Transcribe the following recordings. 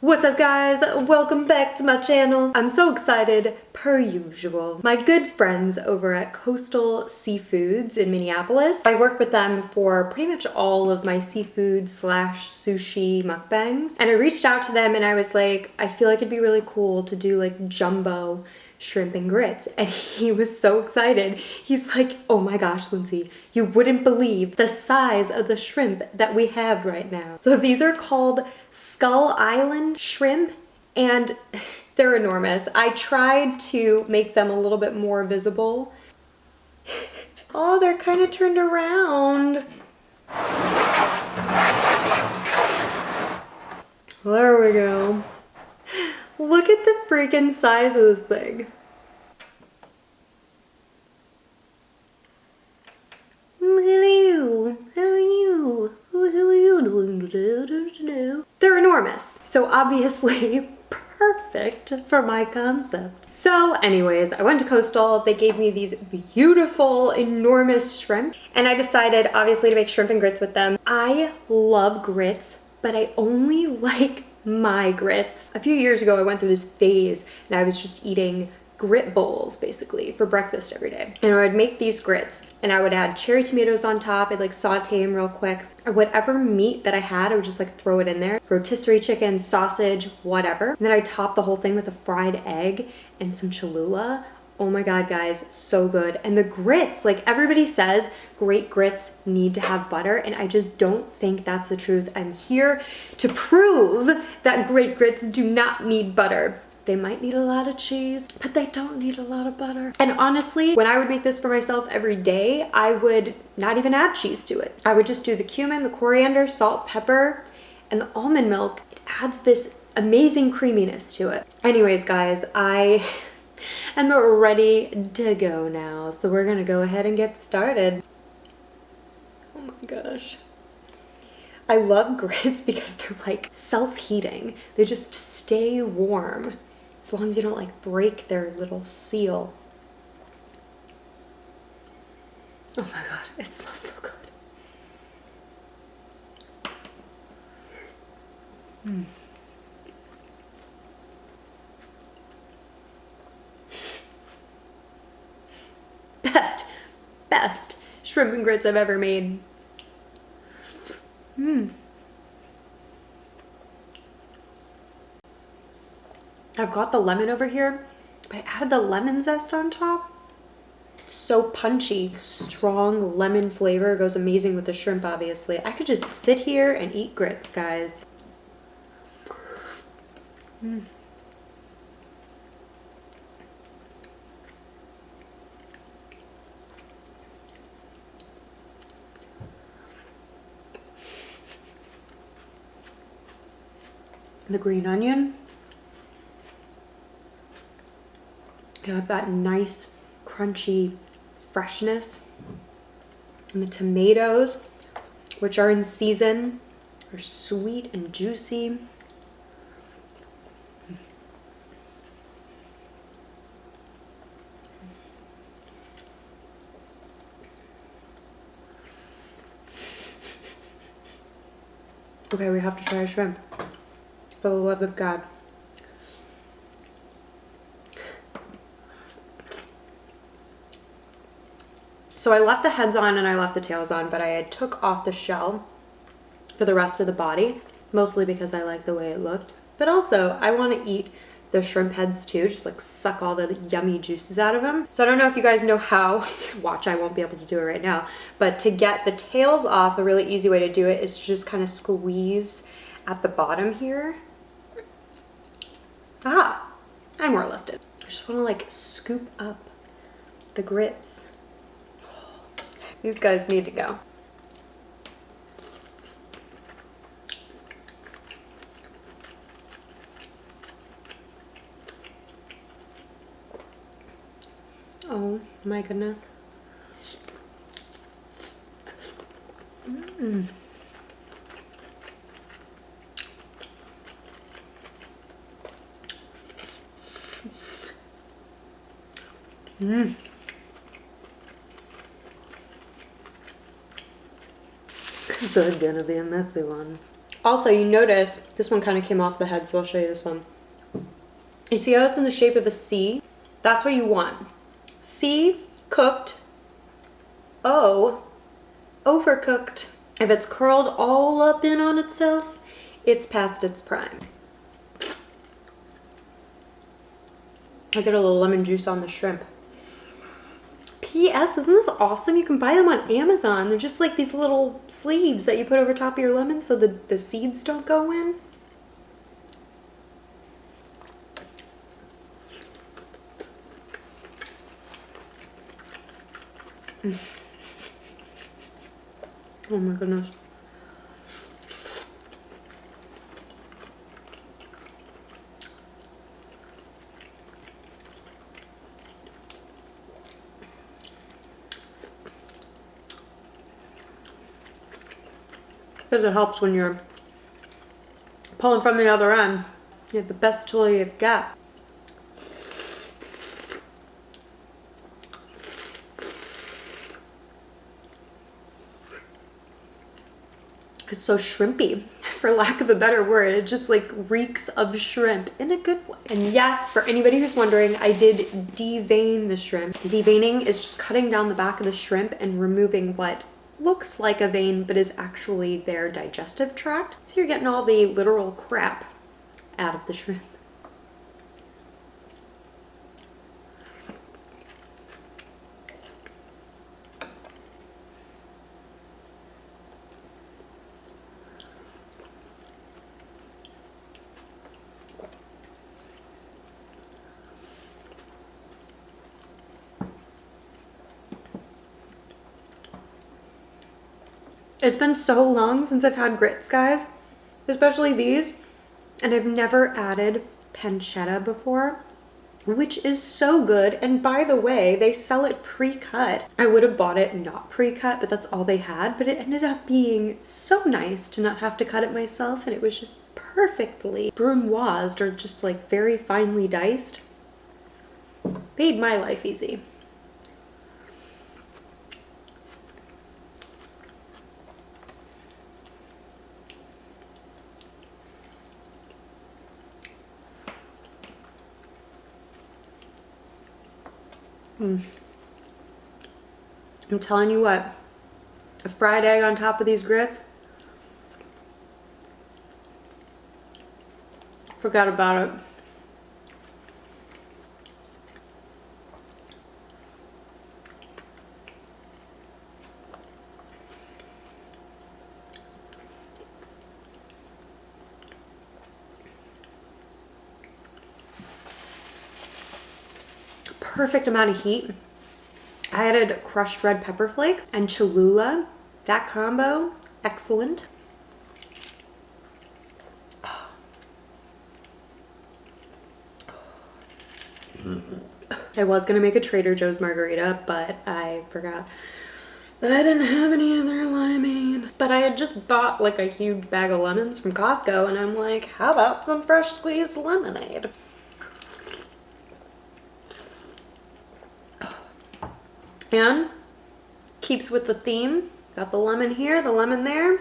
What's up guys? Welcome back to my channel. I'm so excited, per usual. My good friends over at Coastal Seafoods in Minneapolis. I work with them for pretty much all of my seafood slash sushi mukbangs. And I reached out to them and I was like, I feel like it'd be really cool to do like jumbo shrimp and grits. And he was so excited. He's like, oh my gosh, Lindsay, you wouldn't believe the size of the shrimp that we have right now. So these are called Skull Island shrimp and they're enormous. I tried to make them a little bit more visible. Oh, they're kind of turned around. There we go. Look at the freaking size of this thing. Hello, how are you? How are you doing? They're enormous, so obviously perfect for my concept. So anyways, I went to Coastal, they gave me these beautiful, enormous shrimp, and I decided obviously to make shrimp and grits with them. I love grits, but I only like my grits. A few years ago, I went through this phase and I was just eating grit bowls basically for breakfast every day. And I would make these grits and I would add cherry tomatoes on top. I'd like saute them real quick. Or whatever meat that I had, I would just like throw it in there. Rotisserie chicken, sausage, whatever. And then I top the whole thing with a fried egg and some Cholula. Oh my God, guys, so good. And the grits, like everybody says, great grits need to have butter, and I just don't think that's the truth. I'm here to prove that great grits do not need butter. They might need a lot of cheese, but they don't need a lot of butter. And honestly, when I would make this for myself every day, I would not even add cheese to it. I would just do the cumin, the coriander, salt, pepper, and the almond milk. It adds this amazing creaminess to it. Anyways, guys, I'm ready to go now, so we're gonna go ahead and get started. Oh my gosh. I love grits because they're like self-heating. They just stay warm as long as you don't like break their little seal. Oh my God, it smells so good. Mm. Best shrimp and grits I've ever made. I've got the lemon over here, but I added the lemon zest on top. It's so punchy, strong lemon flavor goes amazing with the shrimp, obviously. I could just sit here and eat grits, guys. The green onion. Got that nice crunchy freshness. And the tomatoes, which are in season, are sweet and juicy. Okay, we have to try a shrimp. For the love of God. So I left the heads on and I left the tails on, but I had took off the shell for the rest of the body, mostly because I like the way it looked. But also, I want to eat the shrimp heads too, just like suck all the yummy juices out of them. So I don't know if you guys know how, watch, I won't be able to do it right now, but to get the tails off, a really easy way to do it is to just kind of squeeze at the bottom here. Ah, I more or less did. I just want to like scoop up the grits. These guys need to go. Oh my goodness. This is gonna be a messy one. Also, you notice, this one kind of came off the head, so I'll show you this one. You see how it's in the shape of a C? That's what you want. C, cooked. O, overcooked. If it's curled all up in on itself, it's past its prime. I get a little lemon juice on the shrimp. P.S. Isn't this awesome? You can buy them on Amazon. They're just like these little sleeves that you put over top of your lemon so the seeds don't go in. Oh my goodness. Because it helps when you're pulling from the other end. You have the best tool you've got. It's so shrimpy, for lack of a better word. It just like reeks of shrimp in a good way. And yes, for anybody who's wondering, I did devein the shrimp. Deveining is just cutting down the back of the shrimp and removing what looks like a vein but is actually their digestive tract. So you're getting all the literal crap out of the shrimp. It's been so long since I've had grits, guys, especially these, and I've never added pancetta before, which is so good. And by the way, they sell it pre-cut. I would have bought it not pre-cut, but that's all they had, but it ended up being so nice to not have to cut it myself, and it was just perfectly brunoised, or just like very finely diced. Made my life easy. I'm telling you what, a fried egg on top of these grits, forgot about it. Perfect amount of heat. I added crushed red pepper flake and Cholula. That combo, excellent. I was gonna make a Trader Joe's margarita, but I forgot that I didn't have any of their limeade. But I had just bought like a huge bag of lemons from Costco, and I'm like, how about some fresh squeezed lemonade? And keeps with the theme. Got the lemon here, the lemon there.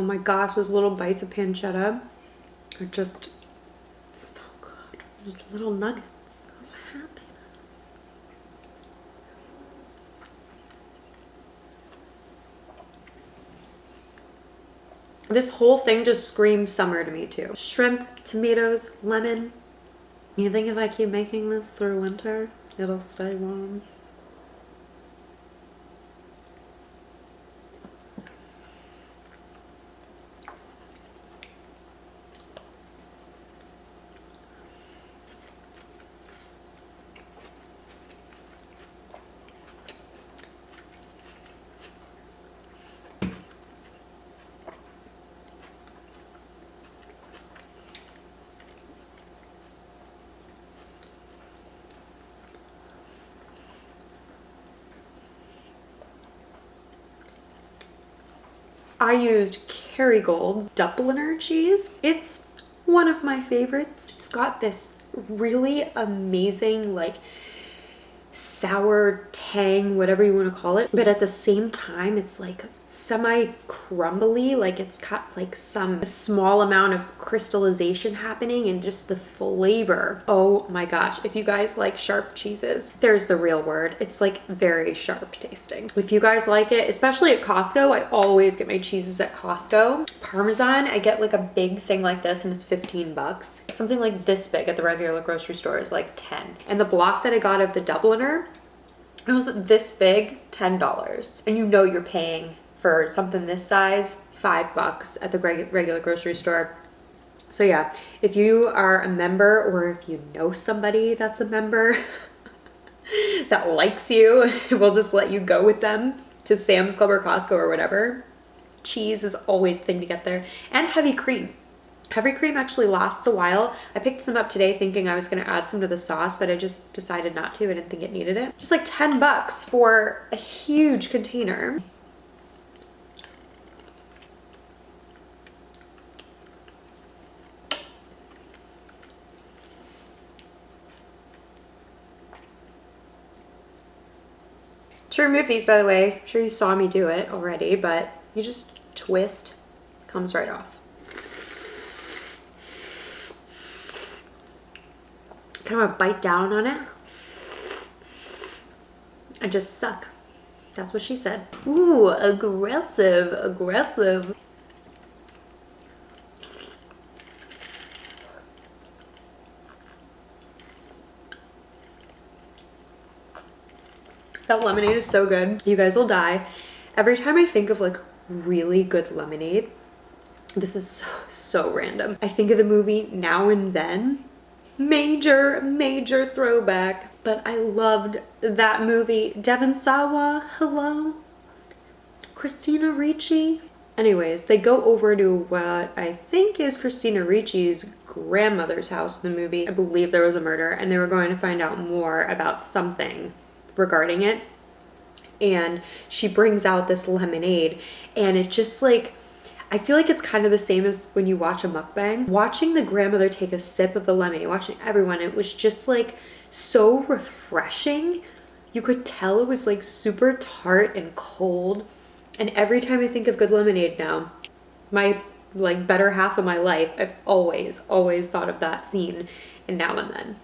my gosh, those little bites of pancetta are just so good. Just little nuggets of happiness. This whole thing just screams summer to me too. Shrimp, tomatoes, lemon. You think if I keep making this through winter, it'll stay warm? I used Kerrygold Dubliner cheese. It's one of my favorites. It's got this really amazing, like, sour tang, whatever you want to call it, but at the same time it's like semi-crumbly, like it's got like some small amount of crystallization happening, and just the flavor. Oh my gosh, if you guys like sharp cheeses, there's the real word. It's like very sharp tasting. If you guys like it, especially at Costco, I always get my cheeses at Costco. Parmesan, I get like a big thing like this and it's 15 bucks. Something like this big at the regular grocery store is like 10. And the block that I got of the Dubliner, it was this big, $10. And you know you're paying for something this size, 5 bucks at the regular grocery store. So yeah, if you are a member, or if you know somebody that's a member that likes you, we'll just let you go with them to Sam's Club or Costco or whatever. Cheese is always the thing to get there. And heavy cream. Heavy cream actually lasts a while. I picked some up today thinking I was going to add some to the sauce, but I just decided not to. I didn't think it needed it. Just like 10 bucks for a huge container. To remove these, by the way, I'm sure you saw me do it already, but you just twist, comes right off. Kind of bite down on it and just suck. That's what she said. Ooh, aggressive, aggressive. That lemonade is so good. You guys will die. Every time I think of like really good lemonade, this is so random. I think of the movie Now and Then. Major throwback. But I loved that movie. Devon Sawa, hello? Christina Ricci. Anyways, they go over to what I think is Christina Ricci's grandmother's house in the movie. I believe there was a murder and they were going to find out more about something regarding it. And she brings out this lemonade and it just like, I feel like it's kind of the same as when you watch a mukbang. Watching the grandmother take a sip of the lemonade, watching everyone, it was just like so refreshing. You could tell it was like super tart and cold. And every time I think of good lemonade now, my like better half of my life, I've always thought of that scene in Now and Then.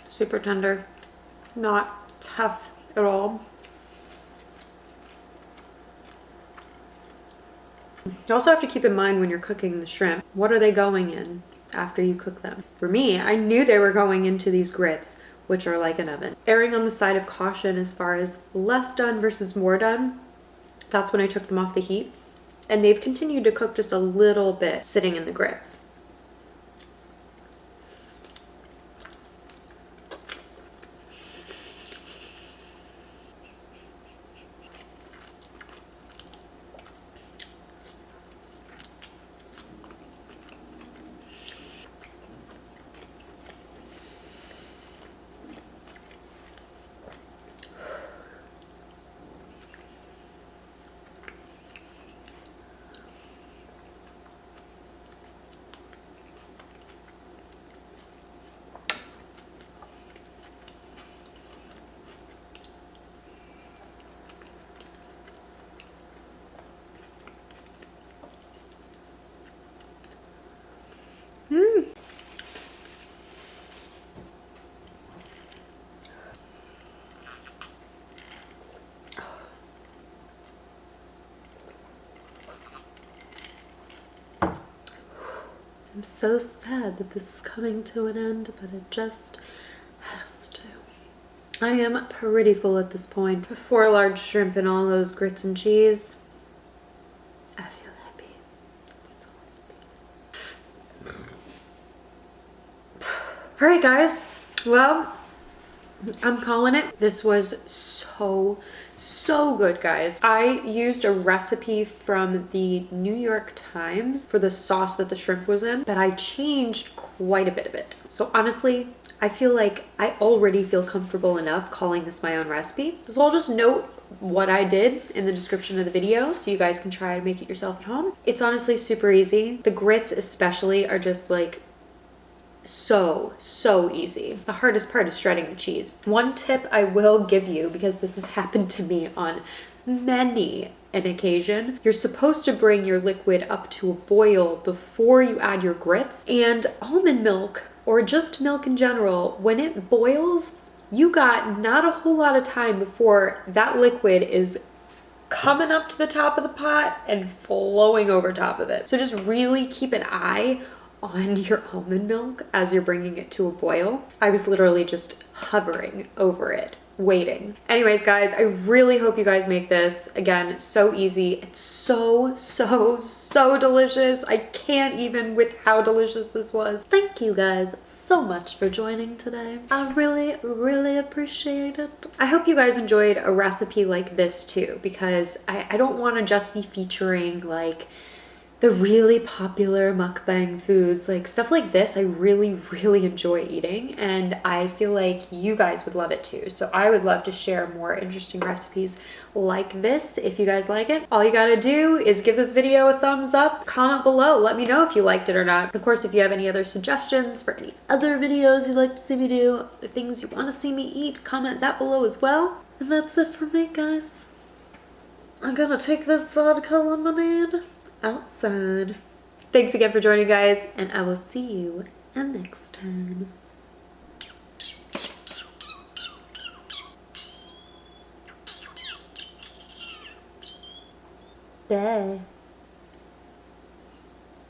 Super tender, not tough at all. You also have to keep in mind when you're cooking the shrimp, what are they going in after you cook them? For me, I knew they were going into these grits, which are like an oven. Erring on the side of caution as far as less done versus more done, that's when I took them off the heat. And they've continued to cook just a little bit sitting in the grits. I'm so sad that this is coming to an end, but it just has to. I am pretty full at this point. 4 large shrimp and all those grits and cheese. I feel happy. So happy. All right, guys. Well, I'm calling it. This was so good, guys. I used a recipe from the New York Times for the sauce that the shrimp was in, but I changed quite a bit of it. So honestly, I feel like I already feel comfortable enough calling this my own recipe. So I'll just note what I did in the description of the video so you guys can try to make it yourself at home. It's honestly super easy. The grits especially are just like so easy. The hardest part is shredding the cheese. One tip I will give you, because this has happened to me on many an occasion, you're supposed to bring your liquid up to a boil before you add your grits. And almond milk, or just milk in general, when it boils, you got not a whole lot of time before that liquid is coming up to the top of the pot and flowing over top of it. So just really keep an eye on your almond milk as you're bringing it to a boil. I was literally just hovering over it, waiting. Anyways, guys, I really hope you guys make this. Again, so easy. It's so delicious. I can't even with how delicious this was. Thank you guys so much for joining today. I really appreciate it. I hope you guys enjoyed a recipe like this too, because I don't want to just be featuring like the really popular mukbang foods. Like stuff like this I really enjoy eating, and I feel like you guys would love it too. So I would love to share more interesting recipes like this if you guys like it. All you gotta do is give this video a thumbs up, comment below, let me know if you liked it or not. Of course, if you have any other suggestions for any other videos you'd like to see me do, the things you want to see me eat, comment that below as well. And that's it for me, guys. I'm gonna take this vodka lemonade outside. Thanks again for joining, guys, and I will see you next time. Bye.